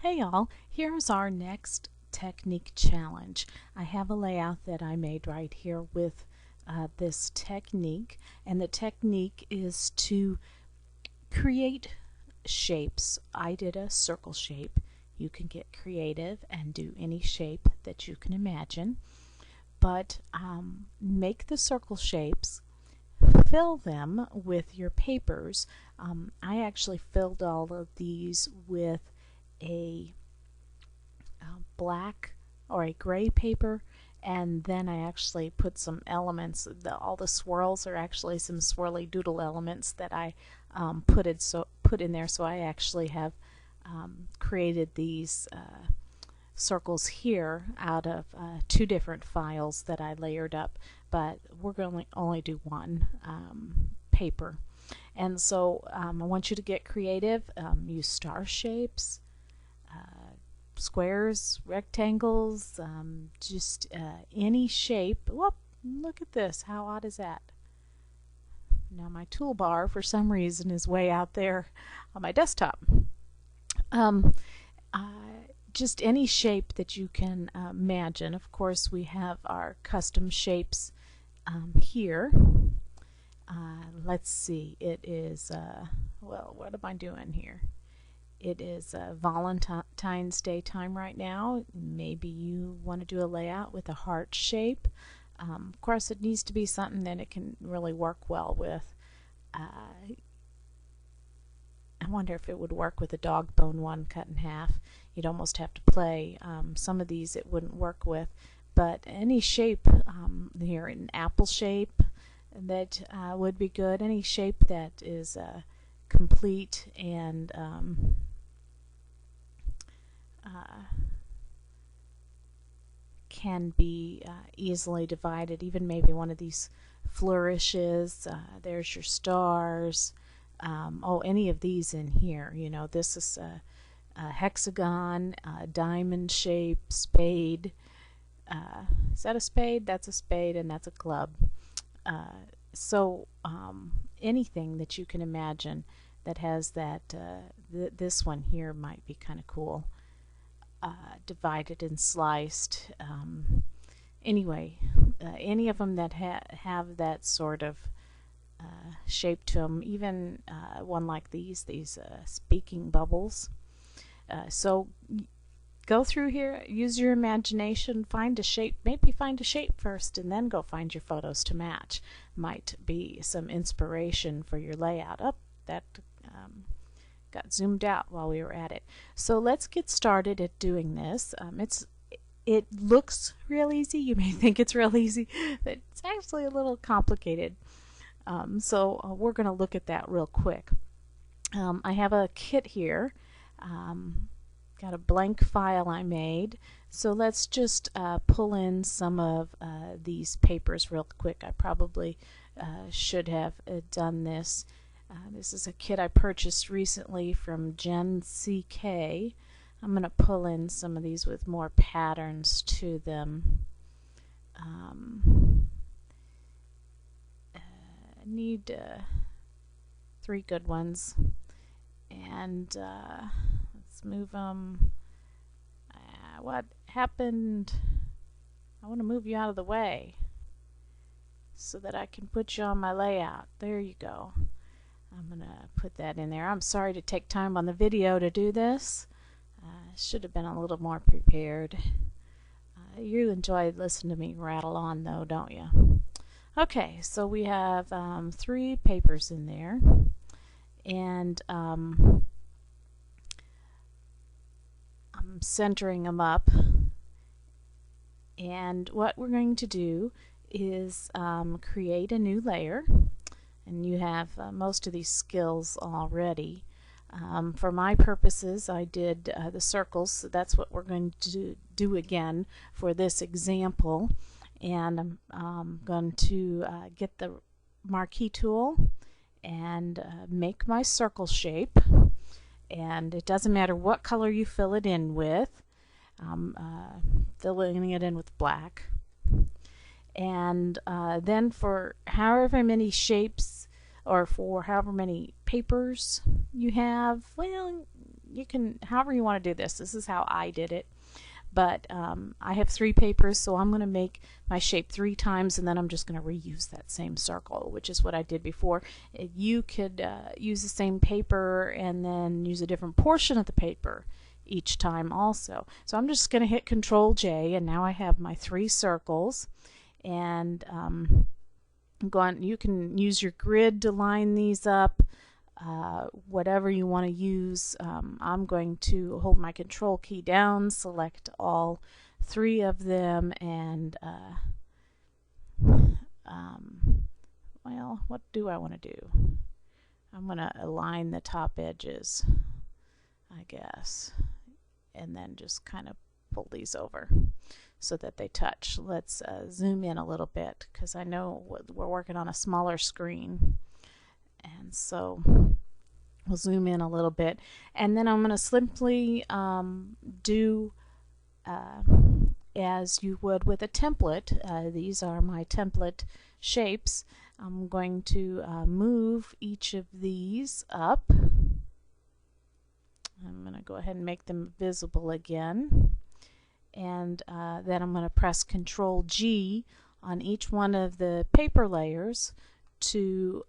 Hey y'all, here's our next technique challenge. I have a layout that I made right here with this technique, and the technique is to create shapes. I did a circle shape. You can get creative and do any shape that you can imagine, but make the circle shapes, fill them with your papers. I actually filled all of these with a black or a gray paper, and then I actually put some elements. All the swirls are actually some swirly doodle elements that I put in there. So I actually have created these circles here out of two different files that I layered up, but we're going to only do one paper. And so I want you to get creative. Use star shapes, squares, rectangles, just any shape. Whoop, look at this. How odd is that? Now my toolbar for some reason is way out there on my desktop. Just any shape that you can imagine. Of course, we have our custom shapes here. Let's see, it is, well, what am I doing here? It is Valentine's Day time right now. Maybe you want to do a layout with a heart shape. Of course, it needs to be something that it can really work well with. I wonder if it would work with a dog bone one cut in half. You'd almost have to play. Some of these it wouldn't work with, but any shape here, an apple shape, that would be good. Any shape that is complete and can be easily divided. Even maybe one of these flourishes. There's your stars. Oh, any of these in here. You know, this is a hexagon, a diamond shape, spade. Is that a spade? That's a spade, and that's a club. So anything that you can imagine that has that, this one here might be kind of cool. Divided and sliced. Anyway, any of them that have that sort of shape to them, even one like these speaking bubbles. So go through here, use your imagination, find a shape, maybe find a shape first and then go find your photos to match. Might be some inspiration for your layout. Oh, that got zoomed out while we were at it. So let's get started at doing this. It looks real easy. You may think it's real easy, but it's actually a little complicated. So we're going to look at that real quick. I have a kit here. Got a blank file I made. So let's just pull in some of these papers real quick. I probably should have done this. This is a kit I purchased recently from Jen CK. I'm going to pull in some of these with more patterns to them. I need 3 good ones, and let's move them. What happened? I want to move you out of the way so that I can put you on my layout. There you go. I'm going to put that in there. I'm sorry to take time on the video to do this. Should have been a little more prepared. You enjoy listening to me rattle on though, don't you? Okay, so we have 3 papers in there, and I'm centering them up, and what we're going to do is create a new layer, and you have most of these skills already. For my purposes, I did the circles, so that's what we're going to do again for this example. And I'm going to get the marquee tool and make my circle shape. And it doesn't matter what color you fill it in with. I'm filling it in with black. And then for however many shapes or for however many papers you have, well, can however you want to do this. This is how I did it. But I have 3 papers, so I'm going to make my shape 3 times, and then I'm just going to reuse that same circle, which is what I did before. You could use the same paper and then use a different portion of the paper each time also. So I'm just going to hit Control J, and now I have my 3 circles. And you can use your grid to line these up. Whatever you want to use. I'm going to hold my control key down, select all 3 of them, and well, what do I want to do? I'm going to align the top edges, I guess, and then just kind of pull these over so that they touch. Let's zoom in a little bit, because I know we're working on a smaller screen. And so we'll zoom in a little bit, and then I'm going to simply do as you would with a template. These are my template shapes. I'm going to move each of these up. I'm going to go ahead and make them visible again, and then I'm going to press Control G on each one of the paper layers to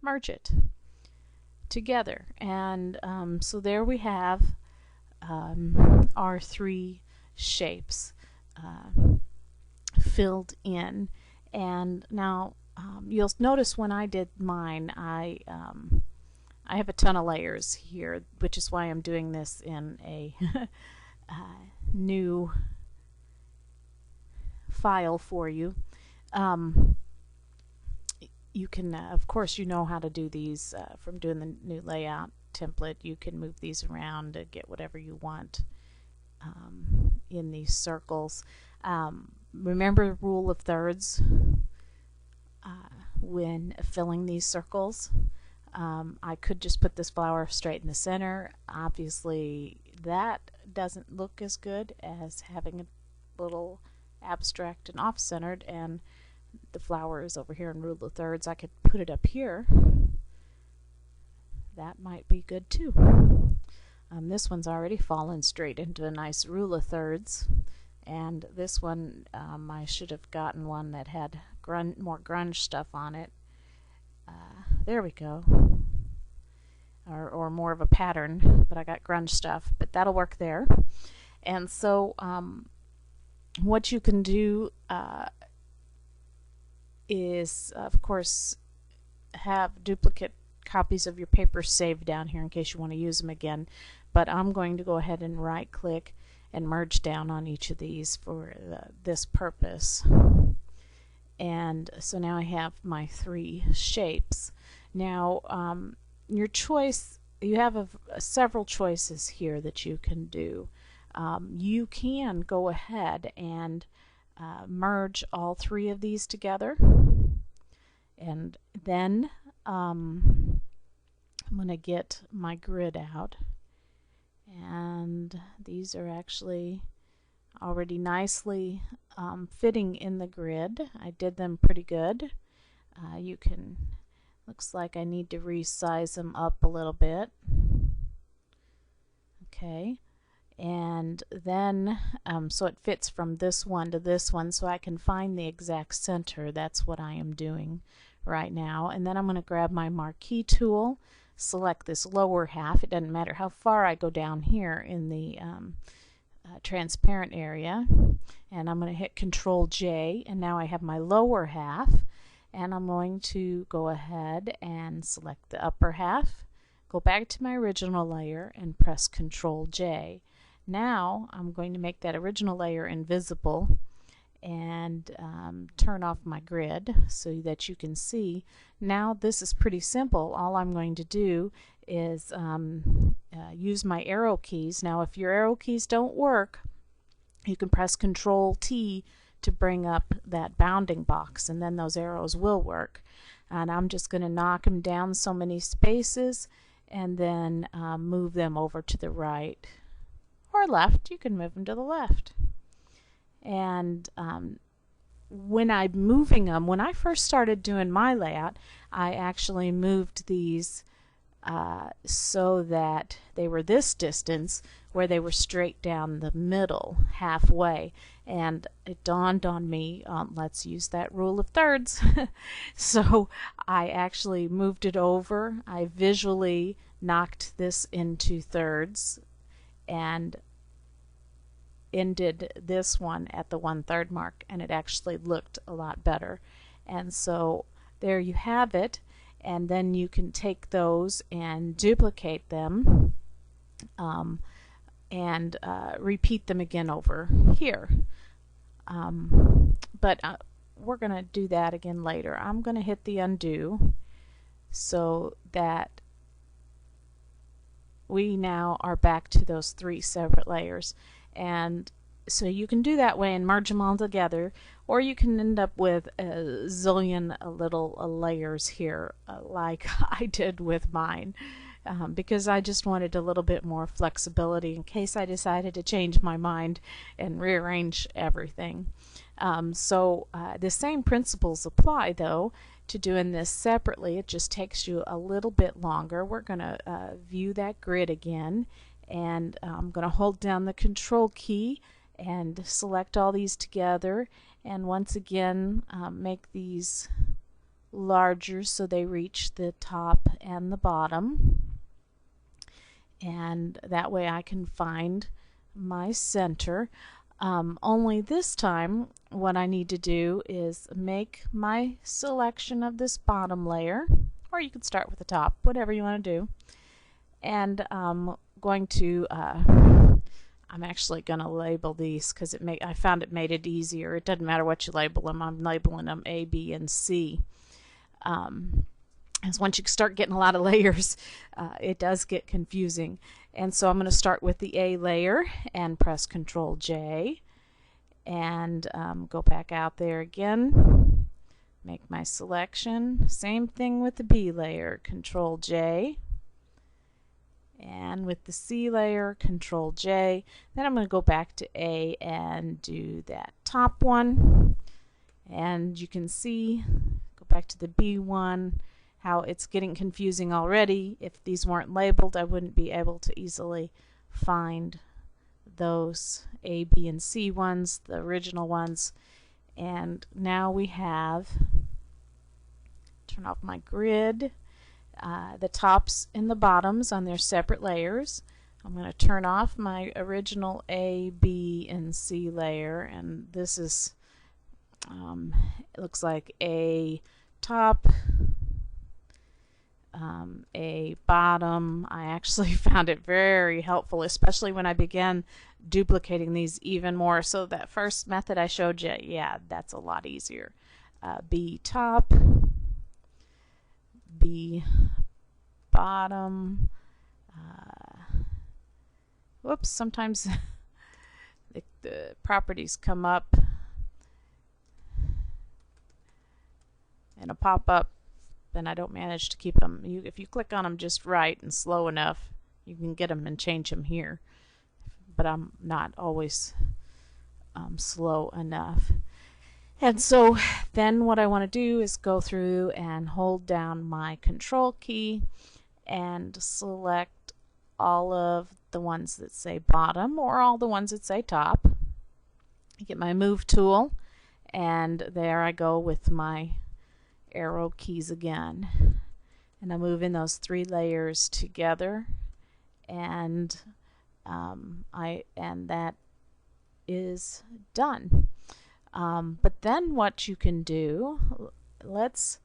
merge it together. And so there we have our 3 shapes filled in. And now you'll notice when I did mine, I have a ton of layers here, which is why I'm doing this in a new file for you. You can, of course, you know how to do these from doing the new layout template. You can move these around to get whatever you want in these circles. Remember the rule of thirds when filling these circles. I could just put this flower straight in the center. Obviously, that doesn't look as good as having a little abstract and off-centered, and the flower is over here in rule of thirds. I could put it up here. That might be good too. This one's already fallen straight into a nice rule of thirds, and this one I should have gotten one that had more grunge stuff on it. There we go. Or more of a pattern, but I got grunge stuff, but that'll work there. And so what you can do is, of course, have duplicate copies of your papers saved down here in case you want to use them again. But I'm going to go ahead and right click and merge down on each of these for this purpose. And so now I have my 3 shapes. Now your choice, you have several choices here that you can do. You can go ahead and merge all 3 of these together, and then I'm going to get my grid out, and these are actually already nicely fitting in the grid. I did them pretty good. You can, looks like I need to resize them up a little bit. Okay. And then so it fits from this one to this one, so I can find the exact center. That's what I am doing right now. And then I'm going to grab my marquee tool, select this lower half. It doesn't matter how far I go down here in the transparent area, and I'm going to hit Control J, and now I have my lower half, and I'm going to go ahead and select the upper half, go back to my original layer, and press Control J. Now I'm going to make that original layer invisible and turn off my grid so that you can see. Now this is pretty simple. All I'm going to do is use my arrow keys. Now if your arrow keys don't work, you can press Control T to bring up that bounding box, and then those arrows will work. And I'm just going to knock them down so many spaces and then move them over to the right or left. You can move them to the left. And when I'm moving them, when I first started doing my layout, I actually moved these so that they were this distance where they were straight down the middle halfway. And it dawned on me, let's use that rule of thirds. So I actually moved it over. I visually knocked this into thirds and ended this one at the 1/3 mark, and it actually looked a lot better. And so there you have it. And then you can take those and duplicate them and repeat them again over here. But we're going to do that again later. I'm going to hit the undo so that we now are back to those 3 separate layers. And so you can do that way and merge them all together, or you can end up with a zillion little layers here like I did with mine, because I just wanted a little bit more flexibility in case I decided to change my mind and rearrange everything. So the same principles apply though to doing this separately. It just takes you a little bit longer. We're going to view that grid again, and I'm going to hold down the control key and select all these together, and once again make these larger so they reach the top and the bottom, and that way I can find my center. Only this time what I need to do is make my selection of this bottom layer, or you can start with the top, whatever you want to do, and going to I'm actually going to label these because I found it made it easier. It doesn't matter what you label them. I'm labeling them A, B, and C. As once you start getting a lot of layers, it does get confusing. And so I'm going to start with the A layer and press Control J and go back out there again. Make my selection. Same thing with the B layer, Control J. And with the C layer, Control J. Then I'm going to go back to A and do that top one. And you can see, go back to the B one, how it's getting confusing already. If these weren't labeled, I wouldn't be able to easily find those A, B, and C ones, the original ones. And now we have, turn off my grid, the tops and the bottoms on their separate layers. I'm going to turn off my original A, B, and C layer, and this is it looks like a top, a bottom. I actually found it very helpful, especially when I began duplicating these even more. So that first method I showed you, yeah, that's a lot easier. B top, B bottom. Whoops, sometimes the properties come up and a pop-up and I don't manage to keep them. If you click on them just right and slow enough, you can get them and change them here, but I'm not always slow enough. And so then what I want to do is go through and hold down my control key and select all of the ones that say bottom or all the ones that say top. I get my move tool, and there I go with my arrow keys again, and I move in those 3 layers together, and that is done. But then what you can do, let's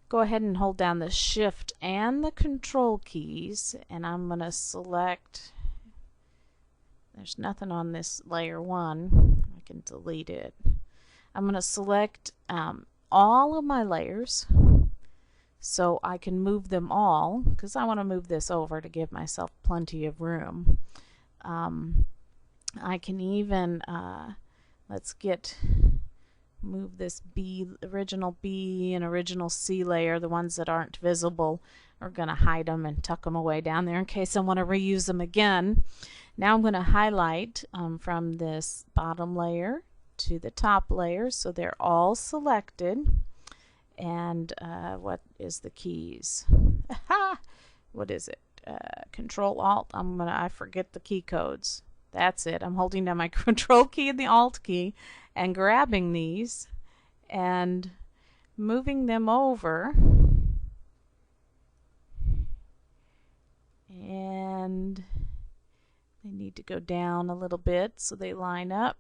go ahead and hold down the shift and the control keys, and I'm going to select, there's nothing on this layer 1, I can delete it. I'm going to select all of my layers so I can move them all, because I want to move this over to give myself plenty of room. I can even move this B, original B and original C layer, the ones that aren't visible. We're going to hide them and tuck them away down there in case I want to reuse them again. Now I'm going to highlight from this bottom layer to the top layer so they're all selected. And what is the keys? what is it? Control Alt. I forget the key codes. That's it. I'm holding down my Control key and the Alt key and grabbing these and moving them over. And they need to go down a little bit so they line up.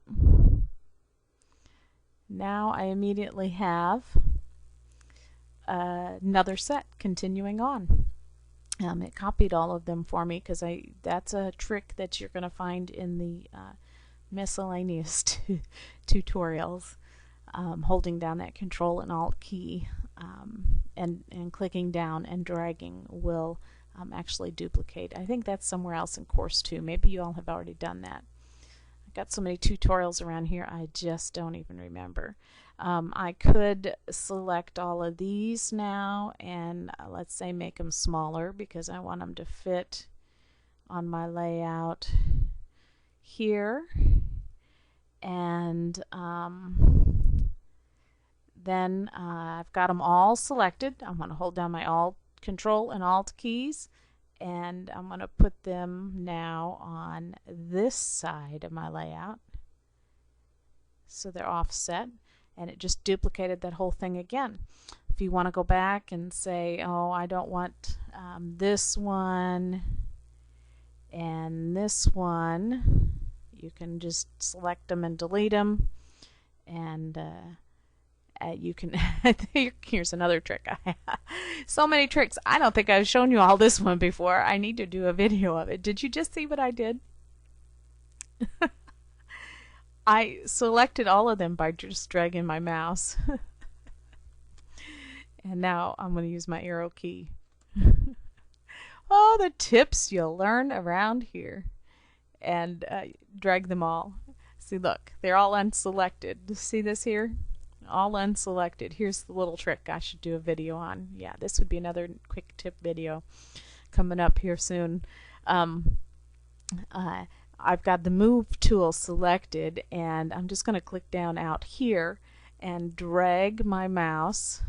Now I immediately have another set continuing on. It copied all of them for me because that's a trick that you're going to find in the miscellaneous tutorials. Holding down that Control and Alt key and clicking down and dragging will actually duplicate. I think that's somewhere else in course 2. Maybe you all have already done that. I've got so many tutorials around here I just don't even remember. I could select all of these now and let's say make them smaller because I want them to fit on my layout here. And then I've got them all selected. I'm going to hold down my Control and Alt keys, and I'm going to put them now on this side of my layout so they're offset, and it just duplicated that whole thing again. If you want to go back and say, oh, I don't want this one and this one, you can just select them and delete them, and you can here's another trick. So many tricks. I don't think I've shown you all this one before. I need to do a video of it. Did you just see what I did? I selected all of them by just dragging my mouse. And now I'm going to use my arrow key. Oh, the tips you'll learn around here. And drag them all. See, look, they're all unselected. See this here? All unselected. Here's the little trick I should do a video on. Yeah, this would be another quick tip video coming up here soon. I've got the move tool selected, and I'm just going to click down out here and drag my mouse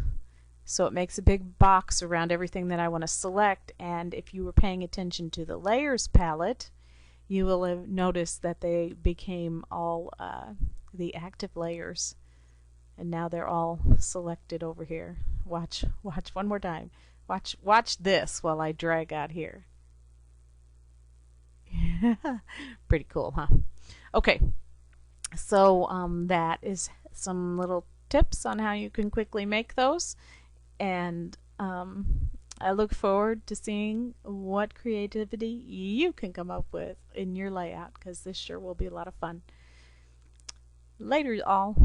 so it makes a big box around everything that I want to select. And if you were paying attention to the layers palette, you will have noticed that they became all the active layers. And now they're all selected over here. Watch one more time. Watch this while I drag out here. Pretty cool, huh? Okay, so that is some little tips on how you can quickly make those, and I look forward to seeing what creativity you can come up with in your layout, because this sure will be a lot of fun. Later, all.